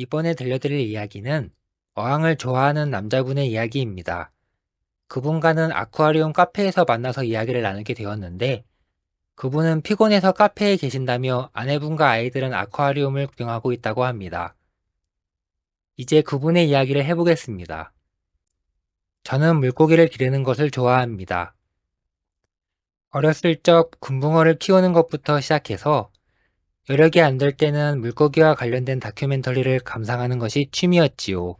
이번에 들려드릴 이야기는 어항을 좋아하는 남자분의 이야기입니다. 그분과는 아쿠아리움 카페에서 만나서 이야기를 나누게 되었는데, 그분은 피곤해서 카페에 계신다며 아내분과 아이들은 아쿠아리움을 구경하고 있다고 합니다. 이제 그분의 이야기를 해보겠습니다. 저는 물고기를 기르는 것을 좋아합니다. 어렸을 적 금붕어를 키우는 것부터 시작해서 여력이 안 될 때는 물고기와 관련된 다큐멘터리를 감상하는 것이 취미였지요.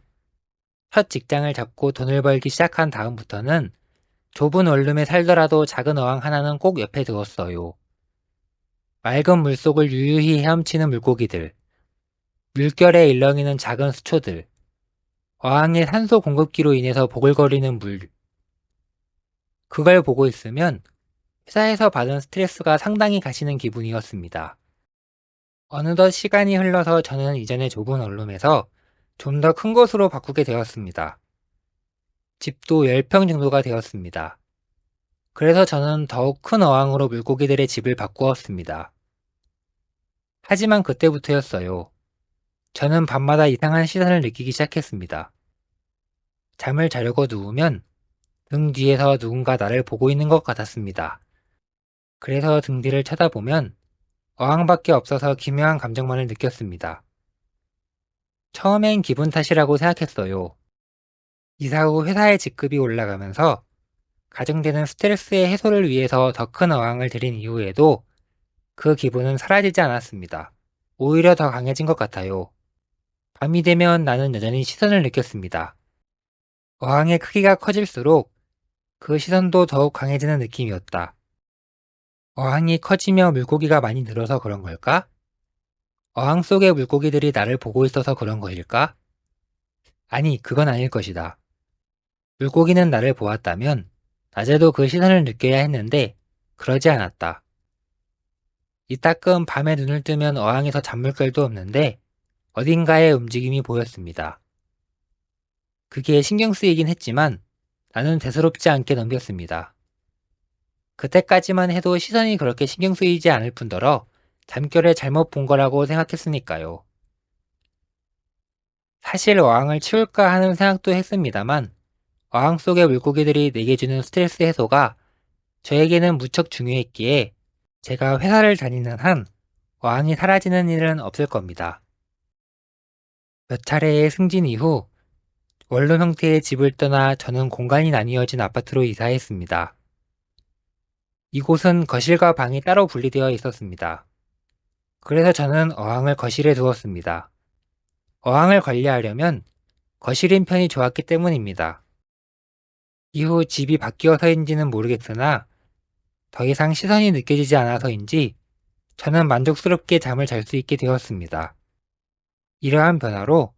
첫 직장을 잡고 돈을 벌기 시작한 다음부터는 좁은 원룸에 살더라도 작은 어항 하나는 꼭 옆에 두었어요. 맑은 물속을 유유히 헤엄치는 물고기들, 물결에 일렁이는 작은 수초들, 어항의 산소 공급기로 인해서 보글거리는 물. 그걸 보고 있으면 회사에서 받은 스트레스가 상당히 가시는 기분이었습니다. 어느덧 시간이 흘러서 저는 이전의 좁은 원룸에서 좀 더 큰 곳으로 바꾸게 되었습니다. 집도 10평 정도가 되었습니다. 그래서 저는 더욱 큰 어항으로 물고기들의 집을 바꾸었습니다. 하지만 그때부터였어요. 저는 밤마다 이상한 시선을 느끼기 시작했습니다. 잠을 자려고 누우면 등 뒤에서 누군가 나를 보고 있는 것 같았습니다. 그래서 등 뒤를 쳐다보면 어항밖에 없어서 기묘한 감정만을 느꼈습니다. 처음엔 기분 탓이라고 생각했어요. 이사 후 회사의 직급이 올라가면서 가중되는 스트레스의 해소를 위해서 더 큰 어항을 들인 이후에도 그 기분은 사라지지 않았습니다. 오히려 더 강해진 것 같아요. 밤이 되면 나는 여전히 시선을 느꼈습니다. 어항의 크기가 커질수록 그 시선도 더욱 강해지는 느낌이었다. 어항이 커지며 물고기가 많이 늘어서 그런 걸까? 어항 속의 물고기들이 나를 보고 있어서 그런 것일까? 아니, 그건 아닐 것이다. 물고기는 나를 보았다면 낮에도 그 시선을 느껴야 했는데 그러지 않았다. 이따금 밤에 눈을 뜨면 어항에서 잔물결도 없는데 어딘가에 움직임이 보였습니다. 그게 신경 쓰이긴 했지만 나는 대수롭지 않게 넘겼습니다. 그때까지만 해도 시선이 그렇게 신경 쓰이지 않을 뿐더러 잠결에 잘못 본 거라고 생각했으니까요. 사실 어항을 치울까 하는 생각도 했습니다만 어항 속의 물고기들이 내게 주는 스트레스 해소가 저에게는 무척 중요했기에 제가 회사를 다니는 한 어항이 사라지는 일은 없을 겁니다. 몇 차례의 승진 이후 원룸 형태의 집을 떠나 저는 공간이 나뉘어진 아파트로 이사했습니다. 이곳은 거실과 방이 따로 분리되어 있었습니다. 그래서 저는 어항을 거실에 두었습니다. 어항을 관리하려면 거실인 편이 좋았기 때문입니다. 이후 집이 바뀌어서인지는 모르겠으나 더 이상 시선이 느껴지지 않아서인지 저는 만족스럽게 잠을 잘 수 있게 되었습니다. 이러한 변화로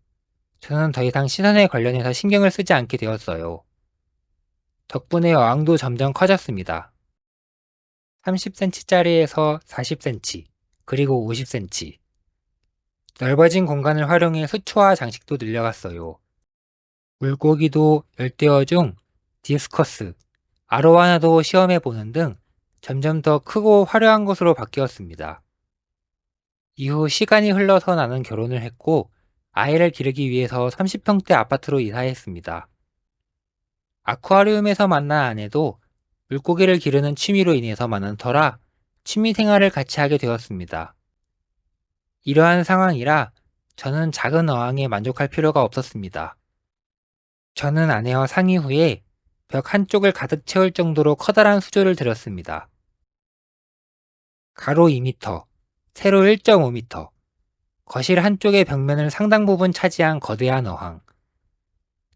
저는 더 이상 시선에 관련해서 신경을 쓰지 않게 되었어요. 덕분에 어항도 점점 커졌습니다. 30cm짜리에서 40cm, 그리고 50cm. 넓어진 공간을 활용해 수초와 장식도 늘려갔어요. 물고기도 열대어 중 디스커스, 아로와나도 시험해보는 등 점점 더 크고 화려한 것으로 바뀌었습니다. 이후 시간이 흘러서 나는 결혼을 했고 아이를 기르기 위해서 30평대 아파트로 이사했습니다. 아쿠아리움에서 만난 아내도 물고기를 기르는 취미로 인해서 많은 터라 취미 생활을 같이 하게 되었습니다. 이러한 상황이라 저는 작은 어항에 만족할 필요가 없었습니다. 저는 아내와 상의 후에 벽 한쪽을 가득 채울 정도로 커다란 수조를 들였습니다. 가로 2m, 세로 1.5m, 거실 한쪽의 벽면을 상당 부분 차지한 거대한 어항.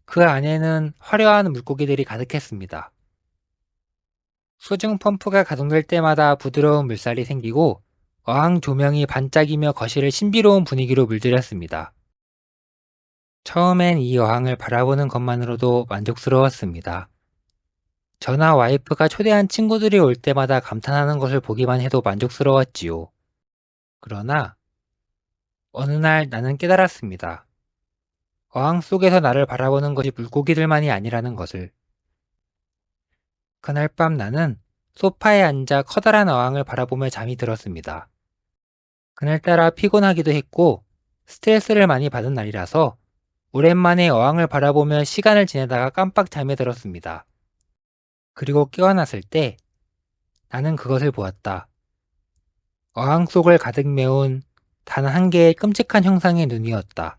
그 안에는 화려한 물고기들이 가득했습니다. 수중 펌프가 가동될 때마다 부드러운 물살이 생기고 어항 조명이 반짝이며 거실을 신비로운 분위기로 물들였습니다. 처음엔 이 어항을 바라보는 것만으로도 만족스러웠습니다. 저나 와이프가 초대한 친구들이 올 때마다 감탄하는 것을 보기만 해도 만족스러웠지요. 그러나 어느 날 나는 깨달았습니다. 어항 속에서 나를 바라보는 것이 물고기들만이 아니라는 것을. 그날 밤 나는 소파에 앉아 커다란 어항을 바라보며 잠이 들었습니다. 그날따라 피곤하기도 했고 스트레스를 많이 받은 날이라서 오랜만에 어항을 바라보며 시간을 지내다가 깜빡 잠에 들었습니다. 그리고 깨어났을 때 나는 그것을 보았다. 어항 속을 가득 메운 단 한 개의 끔찍한 형상의 눈이었다.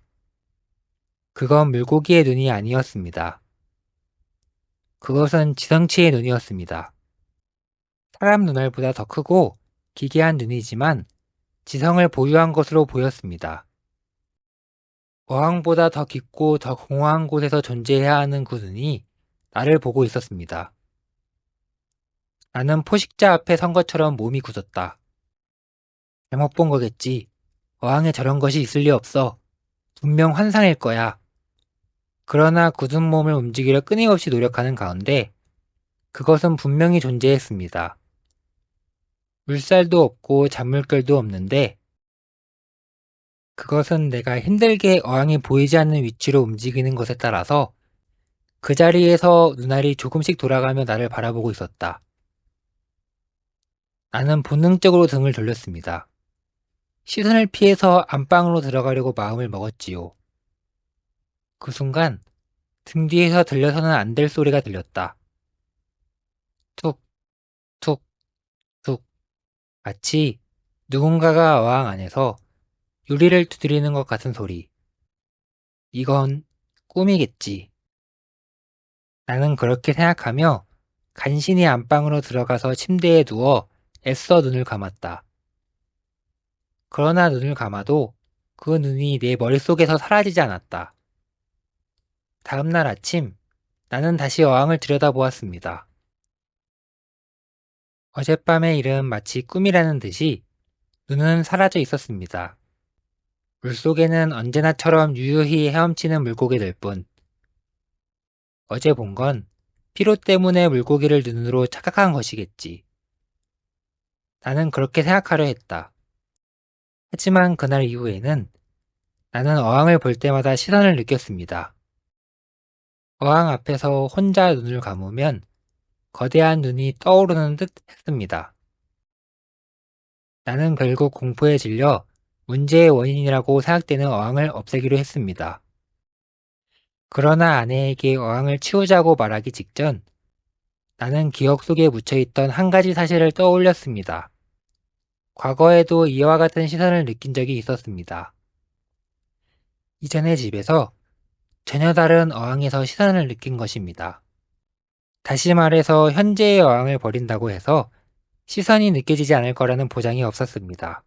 그건 물고기의 눈이 아니었습니다. 그것은 지성치의 눈이었습니다. 사람 눈알보다 더 크고 기괴한 눈이지만 지성을 보유한 것으로 보였습니다. 어항보다 더 깊고 더 공허한 곳에서 존재해야 하는 그 눈이 나를 보고 있었습니다. 나는 포식자 앞에 선 것처럼 몸이 굳었다. 잘못 본 거겠지. 어항에 저런 것이 있을 리 없어. 분명 환상일 거야. 그러나 굳은 몸을 움직이려 끊임없이 노력하는 가운데 그것은 분명히 존재했습니다. 물살도 없고 잔물결도 없는데 그것은 내가 힘들게 어항이 보이지 않는 위치로 움직이는 것에 따라서 그 자리에서 눈알이 조금씩 돌아가며 나를 바라보고 있었다. 나는 본능적으로 등을 돌렸습니다. 시선을 피해서 안방으로 들어가려고 마음을 먹었지요. 그 순간 등 뒤에서 들려서는 안 될 소리가 들렸다. 툭, 툭, 툭. 마치 누군가가 어항 안에서 유리를 두드리는 것 같은 소리. 이건 꿈이겠지. 나는 그렇게 생각하며 간신히 안방으로 들어가서 침대에 누워 애써 눈을 감았다. 그러나 눈을 감아도 그 눈이 내 머릿속에서 사라지지 않았다. 다음날 아침, 나는 다시 어항을 들여다보았습니다. 어젯밤의 일은 마치 꿈이라는 듯이 눈은 사라져 있었습니다. 물속에는 언제나처럼 유유히 헤엄치는 물고기들 뿐. 어제 본 건 피로 때문에 물고기를 눈으로 착각한 것이겠지. 나는 그렇게 생각하려 했다. 하지만 그날 이후에는 나는 어항을 볼 때마다 시선을 느꼈습니다. 어항 앞에서 혼자 눈을 감으면 거대한 눈이 떠오르는 듯 했습니다. 나는 결국 공포에 질려 문제의 원인이라고 생각되는 어항을 없애기로 했습니다. 그러나 아내에게 어항을 치우자고 말하기 직전 나는 기억 속에 묻혀있던 한 가지 사실을 떠올렸습니다. 과거에도 이와 같은 시선을 느낀 적이 있었습니다. 이전의 집에서 전혀 다른 어항에서 시선을 느낀 것입니다. 다시 말해서 현재의 어항을 버린다고 해서 시선이 느껴지지 않을 거라는 보장이 없었습니다.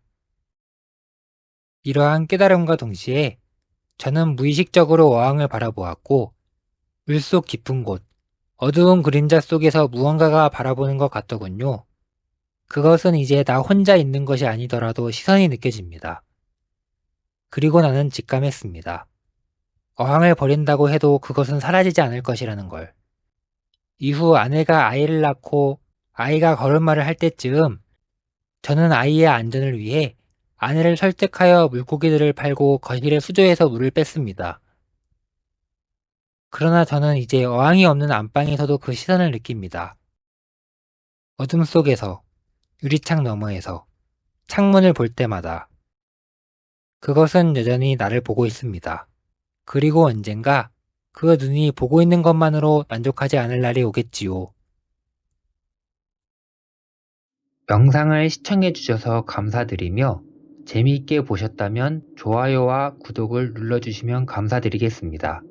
이러한 깨달음과 동시에 저는 무의식적으로 어항을 바라보았고 물속 깊은 곳, 어두운 그림자 속에서 무언가가 바라보는 것 같더군요. 그것은 이제 나 혼자 있는 것이 아니더라도 시선이 느껴집니다. 그리고 나는 직감했습니다. 어항을 버린다고 해도 그것은 사라지지 않을 것이라는 걸. 이후 아내가 아이를 낳고 아이가 걸음마를 할 때쯤 저는 아이의 안전을 위해 아내를 설득하여 물고기들을 팔고 거실의 수조에서 물을 뺐습니다. 그러나 저는 이제 어항이 없는 안방에서도 그 시선을 느낍니다. 어둠 속에서, 유리창 너머에서, 창문을 볼 때마다 그것은 여전히 나를 보고 있습니다. 그리고 언젠가 그 눈이 보고 있는 것만으로 만족하지 않을 날이 오겠지요. 영상을 시청해 주셔서 감사드리며 재미있게 보셨다면 좋아요와 구독을 눌러주시면 감사드리겠습니다.